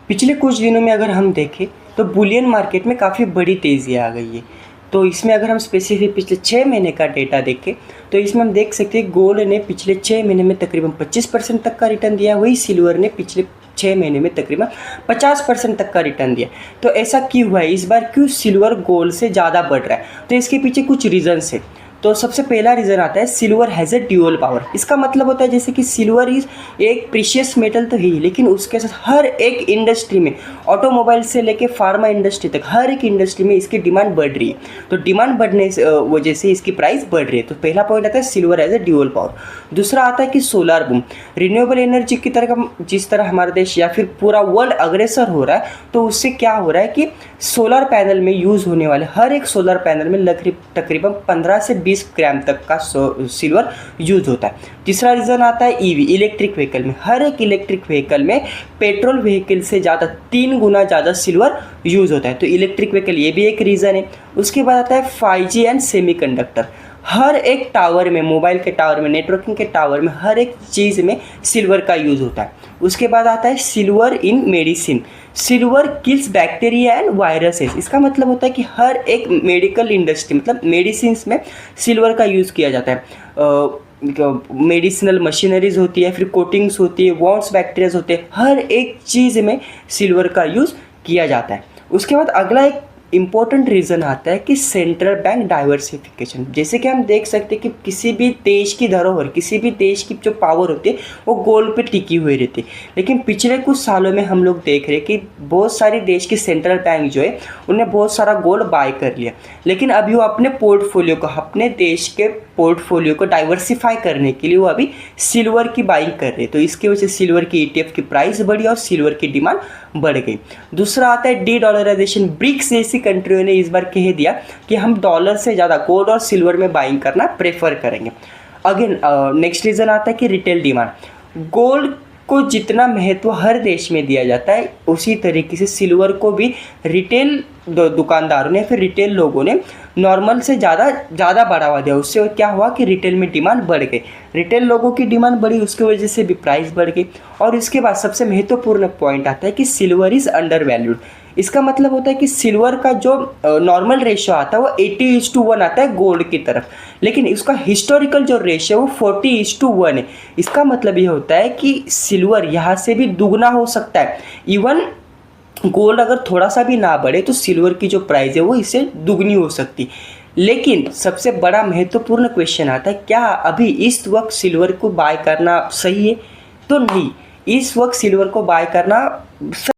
पिछले कुछ दिनों में अगर हम देखें तो बुलियन मार्केट में काफ़ी बड़ी तेज़ी आ गई है। तो इसमें अगर हम स्पेसिफिक पिछले 6 महीने का डेटा देखें तो इसमें हम देख सकते हैं गोल्ड ने पिछले 6 महीने में तकरीबन 25% तक का रिटर्न दिया, वही सिल्वर ने पिछले 6 महीने में तकरीबन 50% तक का रिटर्न दिया। तो ऐसा क्यों हुआ है, इस बार क्यों सिल्वर गोल्ड से ज़्यादा बढ़ रहा है? तो इसके पीछे कुछ रीजन्स है। तो सबसे पहला रीज़न आता है silver has a dual power. इसका मतलब होता है जैसे कि सिल्वर इज एक प्रीशियस मेटल तो है ही, लेकिन उसके साथ हर एक इंडस्ट्री में, ऑटोमोबाइल से लेके फार्मा इंडस्ट्री तक हर एक इंडस्ट्री में इसकी डिमांड बढ़ रही है। तो डिमांड बढ़ने से वजह से इसकी प्राइस बढ़ रही है। तो पहला पॉइंट आता है silver as a dual power. दूसरा आता है कि सोलर बूम, रिन्यूएबल एनर्जी की तरह जिस तरह हमारा देश या फिर पूरा वर्ल्ड अग्रेसर हो रहा है, तो उससे क्या हो रहा है कि सोलर पैनल में यूज़ होने वाले हर एक सोलर पैनल में तकरीबन 15 से 20 ग्राम तक का सिल्वर यूज होता है। तीसरा रीज़न आता है ईवी, इलेक्ट्रिक व्हीकल में, हर एक इलेक्ट्रिक व्हीकल में पेट्रोल व्हीकल से ज़्यादा 3 गुना ज़्यादा सिल्वर यूज़ होता है। तो इलेक्ट्रिक व्हीकल ये भी एक रीज़न है। उसके बाद आता है 5G एंड सेमीकंडक्टर, हर एक टावर में, मोबाइल के टावर में, नेटवर्किंग के टावर में, हर एक चीज़ में सिल्वर का यूज़ होता है। उसके बाद आता है silver in medicine, silver kills bacteria and viruses. इसका मतलब होता है कि हर एक मेडिकल इंडस्ट्री, मतलब मेडिसिन्स में सिल्वर का यूज़ किया जाता है। मेडिसिनल मशीनरीज होती है, फिर कोटिंग्स होती है, वॉन्ट्स बैक्टीरियाज होते हैं, हर एक चीज़ में सिल्वर का यूज़ किया जाता है। उसके बाद अगला एक इम्पॉर्टेंट रीज़न आता है कि सेंट्रल बैंक डाइवर्सिफिकेशन। जैसे कि हम देख सकते हैं कि किसी भी देश की धरोहर, किसी भी देश की जो पावर होती है वो गोल्ड पे टिकी हुई रहती है। लेकिन पिछले कुछ सालों में हम लोग देख रहे हैं कि बहुत सारी देश की सेंट्रल बैंक जो है उन्होंने बहुत सारा गोल्ड बाय कर लिया, लेकिन अभी वो अपने पोर्टफोलियो को, अपने देश के पोर्टफोलियो को डाइवर्सिफाई करने के लिए वो अभी सिल्वर की बाइंग कर रहे हैं। तो इसकी वजह से सिल्वर की ETF की प्राइस बढ़ी और सिल्वर की डिमांड बढ़ गई। दूसरा आता है डी डॉलराइजेशन। ब्रिक्स जैसी कंट्रियों ने इस बार कह दिया कि हम डॉलर से ज़्यादा गोल्ड और सिल्वर में बाइंग करना प्रेफर करेंगे। अगेन नेक्स्ट रीज़न आता है कि रिटेल डिमांड। गोल्ड को जितना महत्व हर देश में दिया जाता है, उसी तरीके से सिल्वर को भी रिटेल दुकानदारों ने, फिर रिटेल लोगों ने नॉर्मल से ज़्यादा बढ़ावा दिया। उससे क्या हुआ कि रिटेल में डिमांड बढ़ गई, रिटेल लोगों की डिमांड बढ़ी, उसकी वजह से भी प्राइस बढ़ गई। और इसके बाद सबसे महत्वपूर्ण पॉइंट आता है कि सिल्वर इज़ अंडर वैल्यूड। इसका मतलब होता है कि सिल्वर का जो नॉर्मल रेशियो आता है वो 80:1 आता है गोल्ड की तरफ, लेकिन इसका हिस्टोरिकल जो रेशियो है वो 40:1 है। इसका मतलब ये होता है कि सिल्वर यहाँ से भी दुगना हो सकता है। इवन गोल्ड अगर थोड़ा सा भी ना बढ़े तो सिल्वर की जो प्राइस है वो इससे दुगनी हो सकती। लेकिन सबसे बड़ा महत्वपूर्ण क्वेश्चन आता है, क्या अभी इस वक्त सिल्वर को बाय करना सही है? तो नहीं, इस वक्त सिल्वर को बाय करना